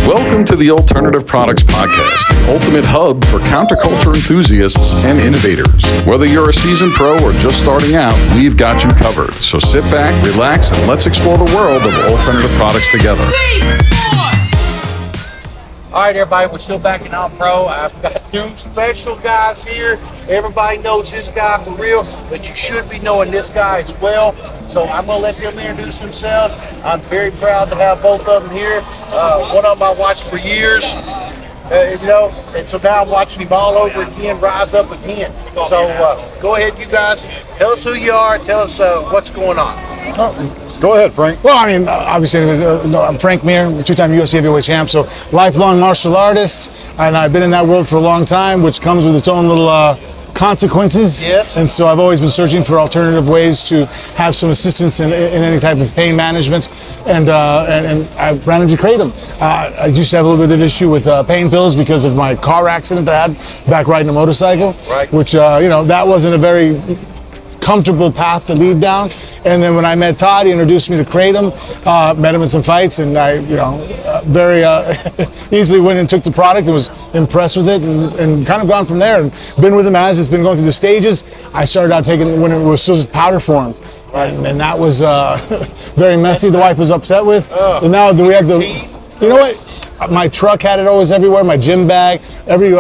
Welcome to the Alternative Products Podcast, the ultimate hub for counterculture enthusiasts and innovators. Whether you're a seasoned pro or just starting out, we've got you covered. So sit back, relax, and let's explore the world of alternative products together. All right, everybody, we're still back in Out Pro. I've got two special guys here. Everybody knows this guy for real, but you should be knowing this guy as well. So I'm going to let them introduce themselves. I'm very proud to have both of them here. One of them I watched for years, and so now I'm watching him all over again, rise up again. So go ahead, you guys. Tell us who you are. Tell us what's going on. Go ahead, Frank. Well, I mean, obviously, I'm Frank Mir, two-time UFC heavyweight champ, so lifelong martial artist, and I've been in that world for a long time, which comes with its own little consequences. Yes. And so I've always been searching for alternative ways to have some assistance in any type of pain management, and I ran into Kratom. I used to have a little bit of issue with pain pills because of my car accident that I had back riding a motorcycle, right. Which, that wasn't a very comfortable path to lead down. And then when I met Todd, he introduced me to Kratom, met him in some fights, and I, very easily went and took the product and was impressed with it, and kind of gone from there, and been with him as it's been going through the stages. I started out taking when it was still just powder form, and that was very messy. The wife was upset with. And now we have you know what? My truck had it always everywhere. My gym bag, every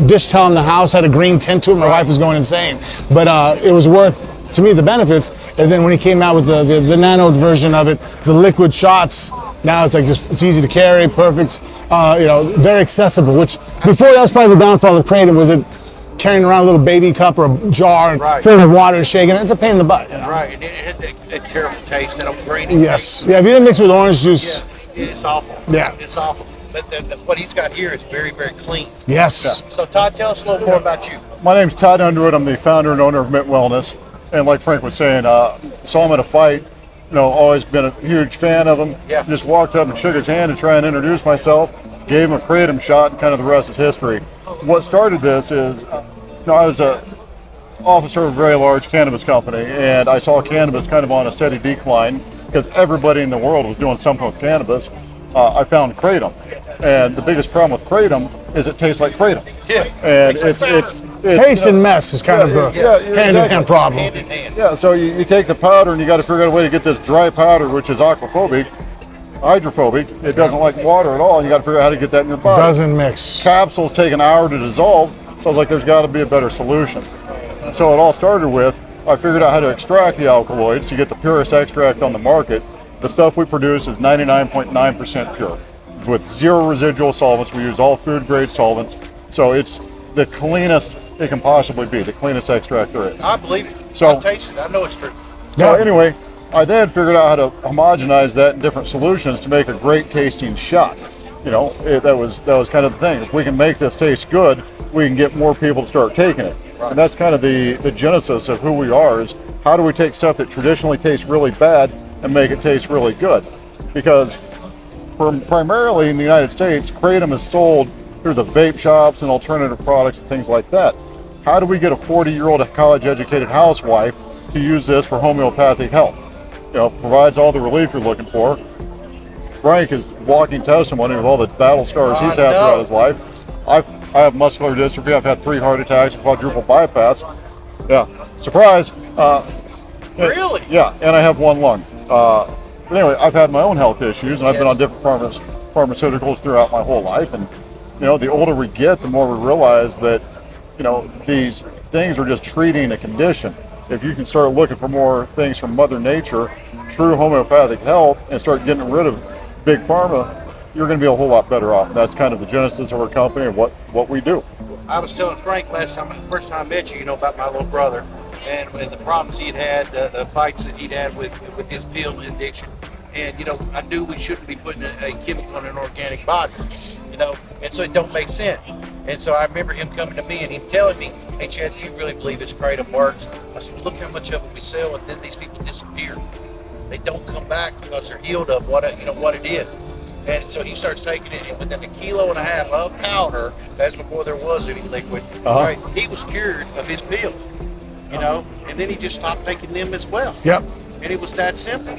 dish towel in the house had a green tint to it. My wife was going insane, but it was worth to me the benefits. And then when he came out with the nano version of it, the liquid shots, now it's like it's easy to carry, perfect, very accessible. Which before that was probably the downfall of Kratom, was it carrying around a little baby cup or a jar and filling with water and shaking it. It's a pain in the butt. Right, and it had that terrible taste, that old grainy. Yes, yeah. If you didn't mix with orange juice. Yeah. It's awful. Yeah. It's awful. But what he's got here is very, very clean. Yes. So Todd, tell us a little more about you. My name's Todd Underwood. I'm the founder and owner of Mint Wellness. And like Frank was saying, saw him at a fight. Always been a huge fan of him. Yeah. Just walked up and shook his hand to try and introduce myself. Gave him a Kratom shot, and kind of the rest is history. What started this is, I was a officer of a very large cannabis company, and I saw cannabis kind of on a steady decline because everybody in the world was doing something with cannabis. I found Kratom, and the biggest problem with Kratom is it tastes like Kratom. Yeah. And it's Taste and mess is kind of the hand-in-hand problem. Hand in hand. Yeah, so you take the powder and you got to figure out a way to get this dry powder, which is hydrophobic. It doesn't like water at all, and you got to figure out how to get that in your body. Doesn't mix. Capsules take an hour to dissolve, so I was like, there's got to be a better solution. So it all started with, I figured out how to extract the alkaloids to get the purest extract on the market. The stuff we produce is 99.9% pure, with zero residual solvents. We use all food grade solvents, so it's the cleanest it can possibly be, the cleanest extract there is. I believe it. So, I taste it. I know it's true. So anyway, I then figured out how to homogenize that in different solutions to make a great tasting shot. That was kind of the thing. If we can make this taste good, we can get more people to start taking it. Right. And that's kind of the genesis of who we are, is how do we take stuff that traditionally tastes really bad and make it taste really good? Because primarily in the United States, Kratom is sold through the vape shops and alternative products and things like that. How do we get a 40-year-old college-educated housewife to use this for homeopathic health? Provides all the relief you're looking for. Frank is walking testimony with all the battle scars he's had throughout his life. I have muscular dystrophy. I've had 3 heart attacks, quadruple bypass. Yeah, surprise. Really? Yeah, and I have 1 lung. But anyway, I've had my own health issues, and I've been on different pharmaceuticals throughout my whole life. And the older we get, the more we realize that these things are just treating a condition. If you can start looking for more things from Mother Nature, true homeopathic health, and start getting rid of big pharma, you're going to be a whole lot better off. And that's kind of the genesis of our company and what we do. I was telling Frank the first time I met you, about my little brother and the problems he'd had, the fights that he'd had with his pill addiction. And, I knew we shouldn't be putting a chemical in an organic body, and so it don't make sense. And so I remember him coming to me and him telling me, "Hey, Chad, do you really believe this Kratom works?" I said, "Look how much of it we sell, and then these people disappear. They don't come back because they're healed of what it is." And so he starts taking it, and within 1.5 kilos of powder, that's before there was any liquid, right? He was cured of his pills, and then he just stopped taking them as well. Yep. And it was that simple.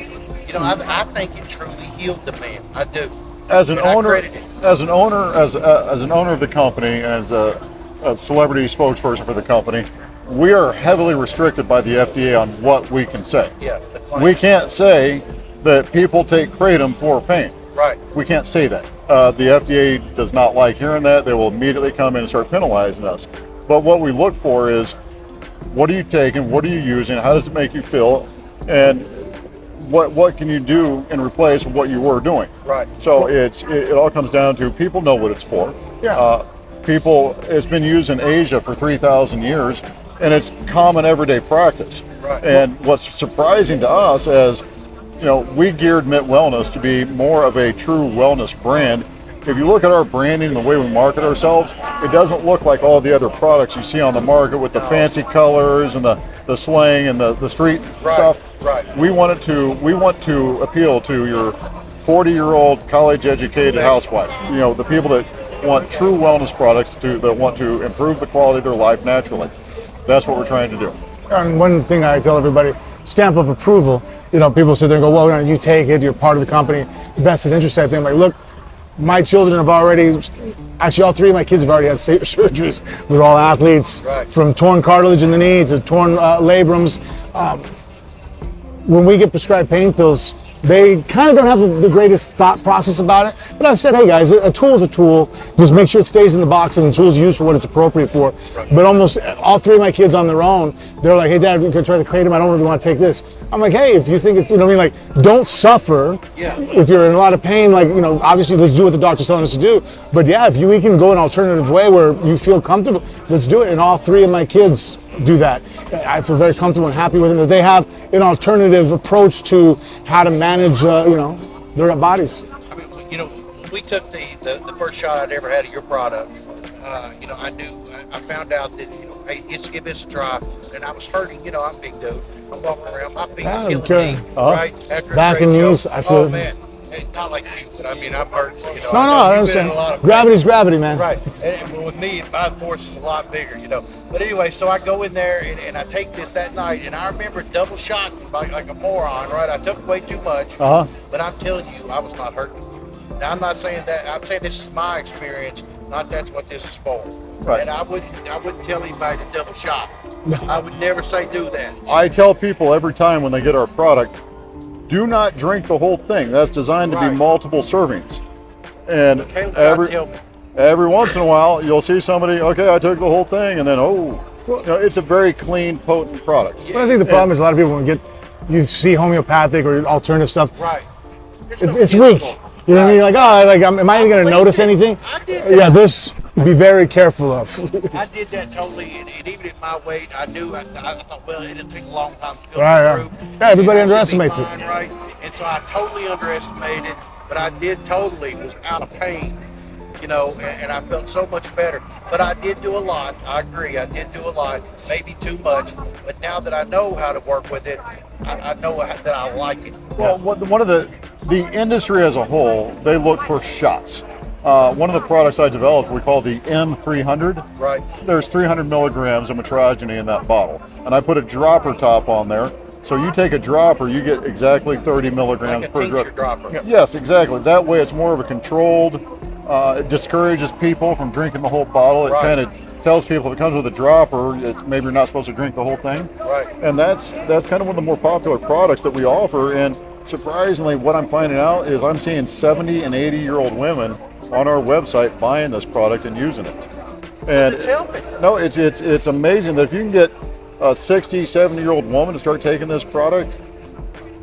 I think it truly healed the man. I do. As an And I owner, credit it. as an owner, as an owner of the company, and as a celebrity spokesperson for the company, we are heavily restricted by the FDA on what we can say. Yeah. the claims. We can't say that people take Kratom for pain. Right. We can't say that. The FDA does not like hearing that. They will immediately come in and start penalizing us. But what we look for is, what are you taking? What are you using? How does it make you feel? And what can you do in replace of what you were doing? Right. So it all comes down to people know what it's for. Yeah. It's been used in Asia for 3,000 years, and it's common everyday practice. Right. And what's surprising to us as we geared Mint Wellness to be more of a true wellness brand. If you look at our branding and the way we market ourselves, it doesn't look like all the other products you see on the market with the fancy colors and the slang and the street stuff. Right. We want to appeal to your 40-year-old college-educated housewife. The people that want true wellness products that want to improve the quality of their life naturally. That's what we're trying to do. And one thing I tell everybody, stamp of approval. People sit there and go, well, you take it, you're part of the company, vested interest type thing. I'm like, look, my children have actually all three of my kids have already had surgeries. They're all athletes, Right. from torn cartilage in the knee to torn labrums. When we get prescribed pain pills, they kind of don't have the greatest thought process about it. But I've said, hey guys, a tool is a tool. Just make sure it stays in the box and the tool is used for what it's appropriate for. But almost all three of my kids on their own, they're like, hey Dad, you can try the Kratom. I don't really want to take this. I'm like, hey, if you think it's, like, don't suffer. Yeah. If you're in a lot of pain, obviously let's do what the doctor's telling us to do. But yeah, if we can go an alternative way where you feel comfortable, let's do it. And all three of my kids do that. I feel very comfortable and happy with them that they have an alternative approach to how to manage, their bodies. I mean, when we took the first shot I'd ever had of your product, I found out that, hey, give this a try. And I was hurting, I'm a big dude. I'm walking around, my feet Yeah, killing me, right? After a Back great and show. knees, I feel- Oh, man. Hey, not like you, but I'm hurting. No, I understand. Gravity's gravity, man. Right, and with me, my force is a lot bigger, But anyway, so I go in there and I take this that night, and I remember double shotting like a moron, right? I took way too much, but I'm telling you, I was not hurting. Now, I'm not saying that. I'm saying this is my experience, not that's what this is for. Right. And I wouldn't tell anybody to double shot. I would never say do that. I tell people every time when they get our product, do not drink the whole thing. That's designed to be Right. multiple servings. And Caleb tried to tell me. every once in a while, you'll see somebody, okay, I took the whole thing, and then, it's a very clean, potent product. But I think the problem is a lot of people, when you see homeopathic or alternative stuff, Right. it's weak. You know what I mean? Like, am I even going to notice anything? I did that. Yeah, this be very careful of. I did that totally, and even at my weight, I knew. I thought, well, it'll take a long time to filter Right, through. yeah, everybody And I should be underestimates it. fine, right? And so I totally underestimated, but I did totally was out of pain, and I felt so much better. But I did do a lot. I agree, I did do a lot, maybe too much. But now that I know how to work with it, I know that I like it. Well, one of the industry as a whole, they look for shots. One of the products I developed, we call the M300. Right. There's 300 milligrams of metrogeny in that bottle. And I put a dropper top on there. So you take a dropper, you get exactly 30 milligrams Like a per tincture drop. dropper. Yes, exactly. That way it's more of a controlled, it discourages people from drinking the whole bottle. It Right. kind of tells people if it comes with a dropper, maybe you're not supposed to drink the whole thing. Right. And that's kind of one of the more popular products that we offer. And surprisingly, what I'm finding out is I'm seeing 70 and 80-year-old women on our website buying this product and using it. And It's helping. no, it's amazing that if you can get a 60, 70-year-old woman to start taking this product,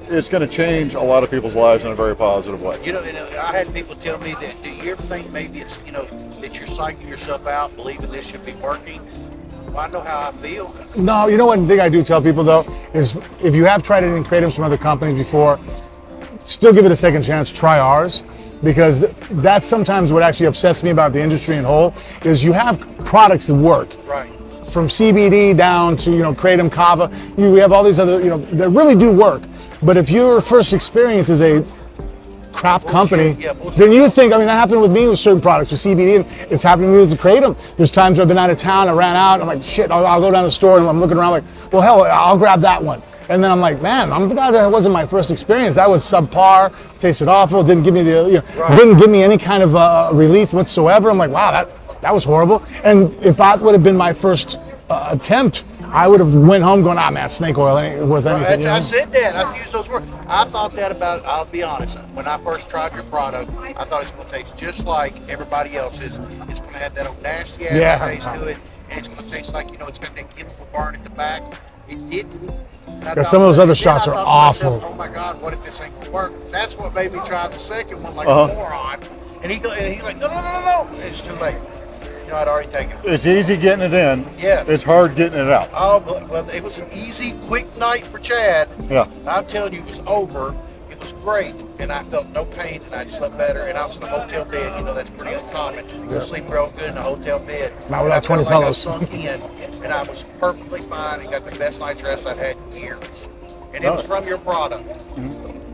it's going to change a lot of people's lives in a very positive way. I had people tell me that, do you ever think maybe it's, that you're psyching yourself out, believing this should be working? Well, I know how I feel. No, one thing I do tell people though is if you have tried it in Kratom from other companies before, still give it a second chance. Try ours, because that's sometimes what actually upsets me about the industry in whole is you have products that work. Right. From CBD down to Kratom, Cava, we have all these other that really do work. But if your first experience is a crap company, yeah, bullshit. then you think, that happened with me with certain products, with CBD, and it's happened to me with the Kratom. There's times where I've been out of town, I ran out, I'm like, shit, I'll go down the store, and I'm looking around like, well, hell, I'll grab that one. And then I'm like, man, I'm glad that wasn't my first experience. That was subpar, tasted awful, didn't give me didn't give me any kind of relief whatsoever. I'm like, wow, that was horrible. And if that would have been my first attempt, I would have went home going, man, snake oil ain't worth anything. I said that. I've used those words. I thought that about, I'll be honest, when I first tried your product, I thought it's going to taste just like everybody else's. It's going to have that old nasty ass taste to it, and it's going to taste like, it's got that chemical burn at the back. It didn't. Some of those other shots are awful. Oh my God, what if this ain't going to work? That's what made me try the second one like a moron. And he's like, no. And it's too late. I'd already taken it. It's easy getting it in. Yeah. It's hard getting it out. Oh, well, it was an easy, quick night for Chad. Yeah. I'm telling you, it was over. It was great, and I felt no pain, and I slept better. And I was in a hotel bed. That's pretty uncommon. You sleep real good in a hotel bed. Not without 20 pillows. pillows. I sunk in, and I was perfectly fine, and got the best night's rest I've had in years. And it was from your product.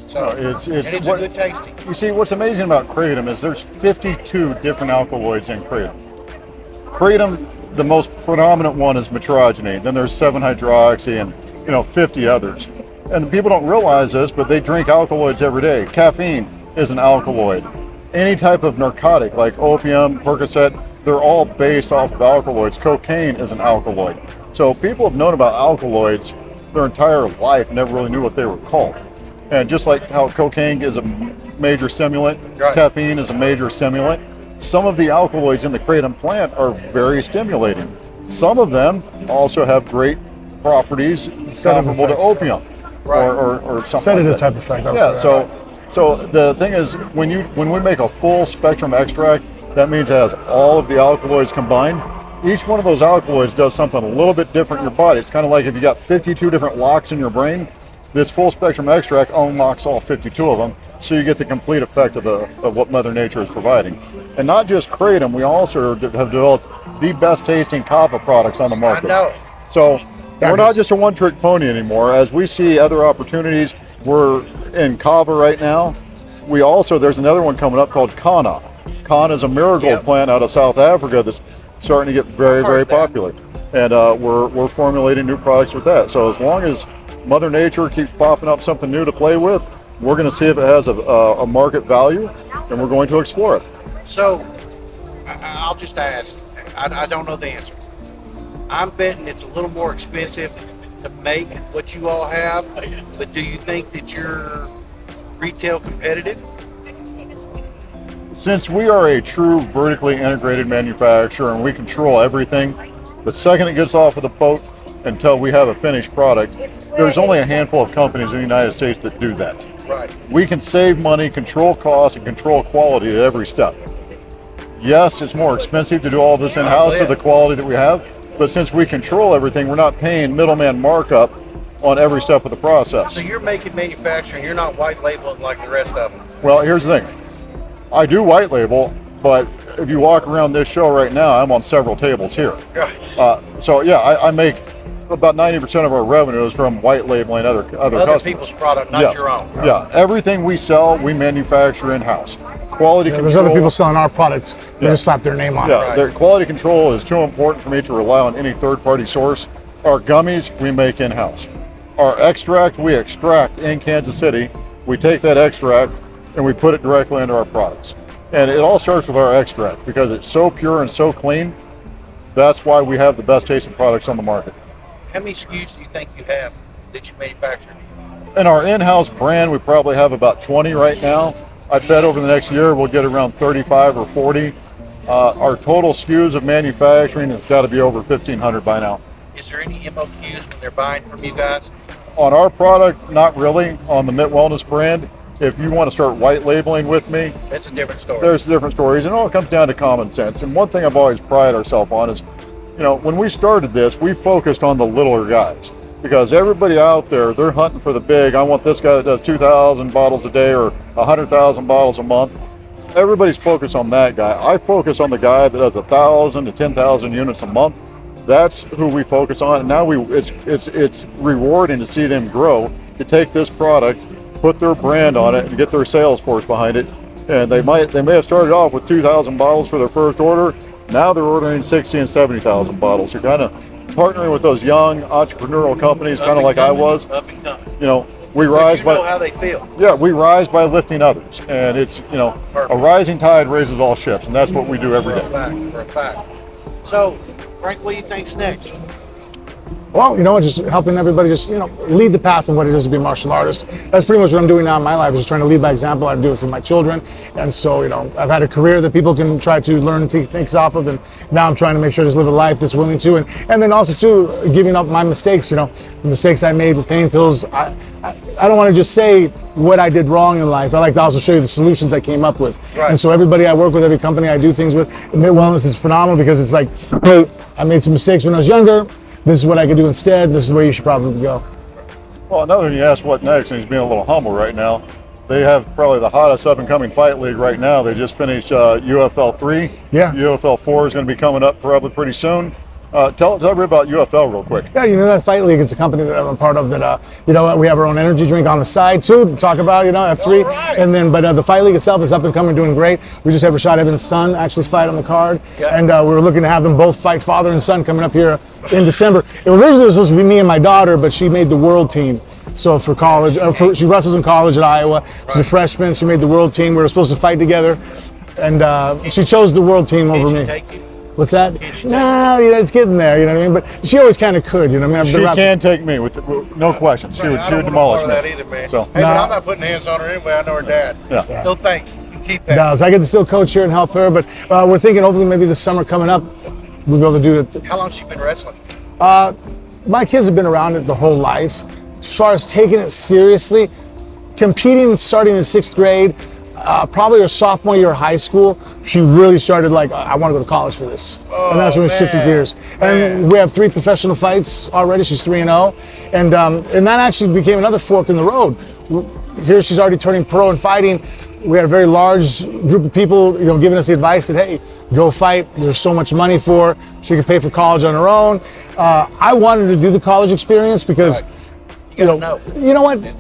So it's a good tasting. You see, what's amazing about Kratom is there's 52 different alkaloids in Kratom. Kratom, the most predominant one is metrogeny. Then there's 7-hydroxy and 50 others. And people don't realize this, but they drink alkaloids every day. Caffeine is an alkaloid. Any type of narcotic like opium, Percocet, they're all based off of alkaloids. Cocaine is an alkaloid. So people have known about alkaloids their entire life, never really knew what they were called. And just like how cocaine is a major stimulant, caffeine is a major stimulant, some of the alkaloids in the Kratom plant are very stimulating. Some of them also have great properties comparable to opium or something sedative like type effect. Yeah, so the thing is, when we make a full spectrum extract, that means it has all of the alkaloids combined. Each one of those alkaloids does something a little bit different in your body. It's kind of like if you got 52 different locks in your brain, this full spectrum extract unlocks all 52 of them, so you get the complete effect of what Mother Nature is providing. And not just Kratom, we also have developed the best tasting Cava products on the market. I know. So we're not just a one-trick pony anymore. As we see other opportunities, we're in Cava right now. There's another one coming up called Kana. Kana is a marigold plant out of South Africa that's starting to get very, very popular. And we're formulating new products with that. So as long as Mother Nature keeps popping up something new to play with, we're going to see if it has a market value, and we're going to explore it. So I'll just ask, I don't know the answer. I'm betting it's a little more expensive to make what you all have, but do you think that you're retail competitive? Since we are a true vertically integrated manufacturer and we control everything, the second it gets off of the boat until we have a finished product, there's only a handful of companies in the United States that do that. Right. We can save money, control costs, and control quality at every step. Yes, it's more expensive to do all this in-house to the quality that we have, but since we control everything, we're not paying middleman markup on every step of the process. So you're making manufacturing, you're not white labeling like the rest of them. Well, here's the thing. I do white label, but if you walk around this show right now, I'm on several tables here. I make about 90% of our revenue is from white labeling other customers. People's product, not your own. Yeah, everything we sell, we manufacture in-house. Quality control. There's other people selling our product. They just slap their name on it. Yeah, their quality control is too important for me to rely on any third-party source. Our gummies, we make in-house. Our extract, we extract in Kansas City. We take that extract and we put it directly into our products. And it all starts with our extract because it's so pure and so clean. That's why we have the best tasting products on the market. How many SKUs do you think you have that you manufacture? In our in-house brand, we probably have about 20 right now. I bet over the next year we'll get around 35 or 40. Our total SKUs of manufacturing has got to be over 1,500 by now. Is there any MOQs when they're buying from you guys? On our product, not really. On the Mitt Wellness brand, if you want to start white labeling with me, that's a different story. There's different stories, and it all comes down to common sense. And one thing I've always prided ourselves on is, when we started this, we focused on the littler guys. Because everybody out there, they're hunting for the big, I want this guy that does 2,000 bottles a day or 100,000 bottles a month. Everybody's focused on that guy. I focus on the guy that does 1,000 to 10,000 units a month. That's who we focus on. And now it's rewarding to see them grow, to take this product, put their brand on it, and get their sales force behind it. And they may have started off with 2,000 bottles for their first order. Now they're ordering 60 and 70,000 bottles. You're kind of partnering with those young entrepreneurial companies, kind of like I was. Up and coming. You know, we rise You know by how they feel. we rise by lifting others, and it's a rising tide raises all ships, and that's what we do every day. For a fact. So, Frank, what do you think's next? Well, just helping everybody just, lead the path of what it is to be a martial artist. That's pretty much what I'm doing now in my life, is just trying to lead by example. I do it for my children. And so, I've had a career that people can try to learn techniques off of, and now I'm trying to make sure I just live a life that's willing to. And then also, too, giving up my mistakes, the mistakes I made with pain pills. I don't want to just say what I did wrong in life. I like to also show you the solutions I came up with. Right. And so everybody I work with, every company I do things with, Admit Wellness is phenomenal, because it's like, hey, I made some mistakes when I was younger. This is what I could do instead. This is where you should probably go. Well, another thing you asked what next, and he's being a little humble right now. They have probably the hottest up-and-coming fight league right now. They just finished UFL 3. Yeah. UFL 4 is going to be coming up probably pretty soon. Tell everybody about UFL real quick. Yeah, that Fight League, it's a company that I'm a part of that, we have our own energy drink on the side too to talk about, F3. Right. And then, but the Fight League itself is up and coming, doing great. We just had Rashad Evans' son actually fight on the card. Yeah. And we were looking to have them both fight, father and son, coming up here in December. It originally was supposed to be me and my daughter, but she made the world team. So for college, she wrestles in college at Iowa. She's a freshman. She made the world team. We were supposed to fight together. And she chose the world team over me. Take you? What's that? No, it's getting there, you know what I mean? But she always kind of could, I've been She around- can take me with no question. She would demolish me. That either, man. So, Hey, man, I'm not putting hands on her anyway. I know her dad. Yeah. No thanks. You keep that. No, so I get to still coach her and help her, but we're thinking hopefully maybe this summer coming up, we'll be able to do it. How long has she been wrestling? My kids have been around it their whole life. As far as taking it seriously, competing starting in 6th grade, probably her sophomore year of high school, she really started like, I want to go to college for this. And that's when we shifted gears. And we have 3 professional fights already. She's 3-0. And that actually became another fork in the road. Here she's already turning pro and fighting. We had a very large group of people, giving us the advice that, hey, go fight. There's so much money for her. She could pay for college on her own. I wanted to do the college experience because, you know what?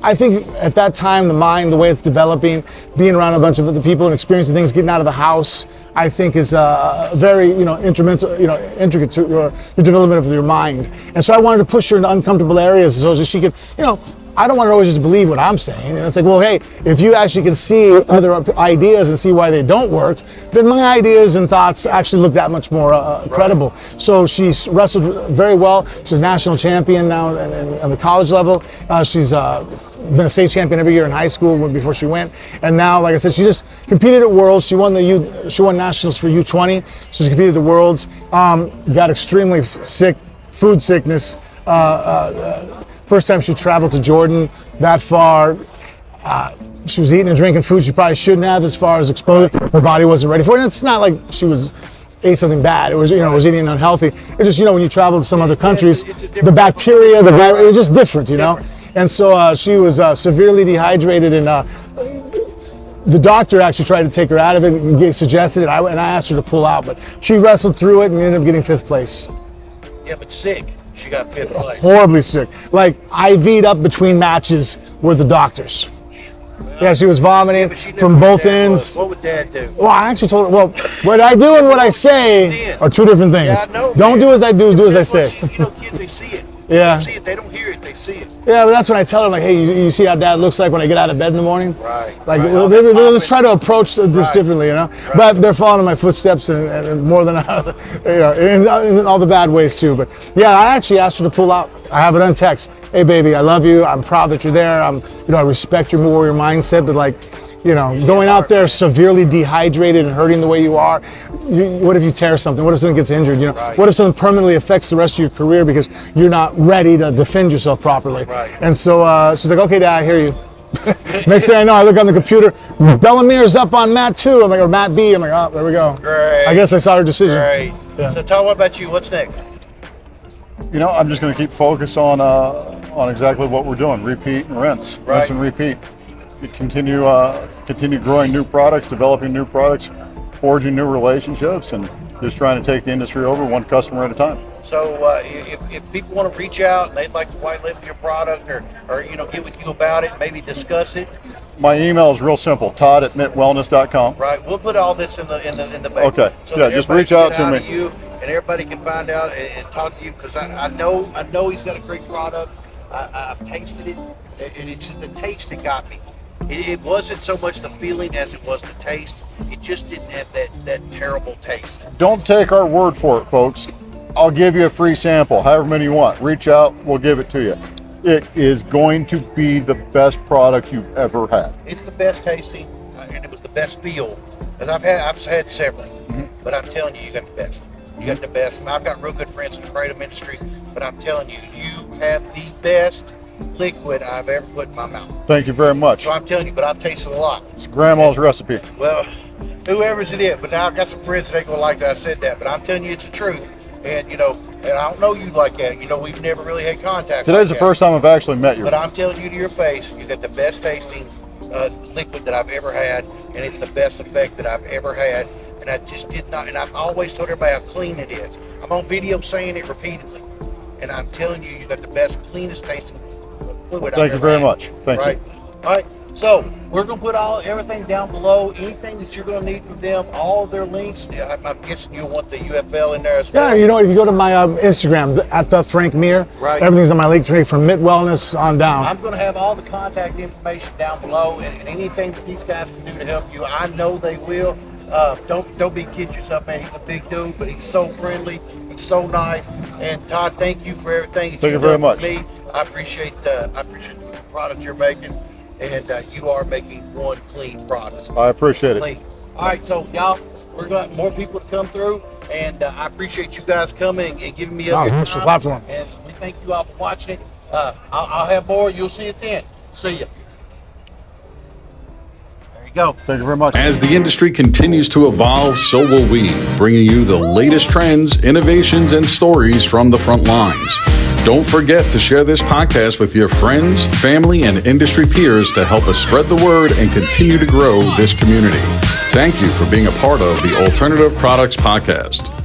I think at that time, the mind, the way it's developing, being around a bunch of other people and experiencing things, getting out of the house, I think is very, intricate to the development of your mind. And so I wanted to push her into uncomfortable areas so that she could, I don't want her always just to believe what I'm saying. And it's like, well, hey, if you actually can see other ideas and see why they don't work, then my ideas and thoughts actually look that much more credible. So she's wrestled very well. She's a national champion now on the college level. She's been a state champion every year in high school before she went. And now, like I said, she just competed at Worlds. She won nationals for U20. So she competed at the Worlds. Got extremely sick, food sickness. First time she traveled to Jordan that far, she was eating and drinking food she probably shouldn't have as far as exposure. Her body wasn't ready for it. And it's not like she ate something bad. It was, it was eating unhealthy. It's just, when you travel to some other countries, the bacteria, the virus, it was just different, And so she was severely dehydrated, and the doctor actually tried to take her out of it and suggested it. And I asked her to pull out, but she wrestled through it and ended up getting 5th place. Yeah, but sick. She got 5th place. Horribly sick. Like IV'd up between matches with the doctors. Yeah, she was vomiting from both ends. What would Dad do? Well, I actually told her, well, what I do and what I say are 2 different things. Yeah, I know, Don't do as I do, do as I say. Kids, they see it. Yeah. They see it. They don't hear it. They see it. Yeah, but that's when I tell her, like, hey, you see how Dad looks like when I get out of bed in the morning? Right. Like, right. well, let's try to approach this differently, Right. But they're following in my footsteps and more than, in all the bad ways too. But yeah, I actually asked her to pull out. I have it on text. Hey, baby, I love you. I'm proud that you're there. I respect your warrior mindset, but like, going out there severely dehydrated and hurting the way you are, what if you tear something? What if something gets injured? Right. What if something permanently affects the rest of your career because you're not ready to defend yourself properly? Right. And so she's like, okay, Dad, I hear you. Next thing I know, I look on the computer, Bellamir's up on mat 2. I'm like, or mat B. I'm like, oh, there we go. Great. I guess I saw her decision. Great. Yeah. So, Todd, what about you? What's next? I'm just going to keep focused on exactly what we're doing. Repeat and rinse. Right. Rinse and repeat. You continue growing new products, developing new products, forging new relationships, and just trying to take the industry over one customer at a time. So if people want to reach out and they'd like to white label your product or get with you about it, maybe discuss it. My email is real simple, todd@mitwellness.com. Right. We'll put all this in the back. Okay. So Yeah, that just everybody reach out can to get me. You and everybody can find out and talk to you, because I know he's got a great product. I've tasted it, and it's just the taste that got me. It wasn't so much the feeling as it was the taste. It just didn't have that terrible taste. Don't take our word for it, folks. I'll give you a free sample, however many you want. Reach out, we'll give it to you. It is going to be the best product you've ever had. It's the best tasting, and it was the best feel. And I've had several, but I'm telling you, you got the best. You got the best, and I've got real good friends in the kratom industry, but I'm telling you, you have the best liquid I've ever put in my mouth. Thank you very much. So I'm telling you, but I've tasted a lot. It's Grandma's recipe. Well, whoever's it is, but now I've got some friends that ain't gonna like that I said that, but I'm telling you, it's the truth. And and I don't know you like that. We've never really had contact. Today's the first time I've actually met you. But I'm telling you to your face, you got the best tasting liquid that I've ever had, and it's the best effect that I've ever had. And I just did not, and I've always told everybody how clean it is. I'm on video saying it repeatedly, and I'm telling you, you got the best, cleanest tasting fluid. Thank you very much. Thank you. All right. So we're gonna put everything down below. Anything that you're gonna need from them, all of their links. I'm guessing you'll want the UFL in there as well. Yeah, if you go to my Instagram at the Frank Mir, right, everything's on my link tree from Mitt Wellness on down. I'm gonna have all the contact information down below, and anything that these guys can do to help you, I know they will. Don't be kidding yourself, man. He's a big dude, but he's so friendly. He's so nice. And Todd, thank you for everything that you've done for me. I appreciate the product you're making, and you are making one clean product. I appreciate it. Clean. All right, so y'all, we're going to more people to come through, and I appreciate you guys coming and giving me up your thanks for time. the platform. And we thank you all for watching it. I'll have more. You'll see it then. See ya. Go. Thank you very much. As the industry continues to evolve, so will we, bringing you the latest trends, innovations, and stories from the front lines. Don't forget to share this podcast with your friends, family, and industry peers to help us spread the word and continue to grow this community. Thank you for being a part of the Alternative Products Podcast.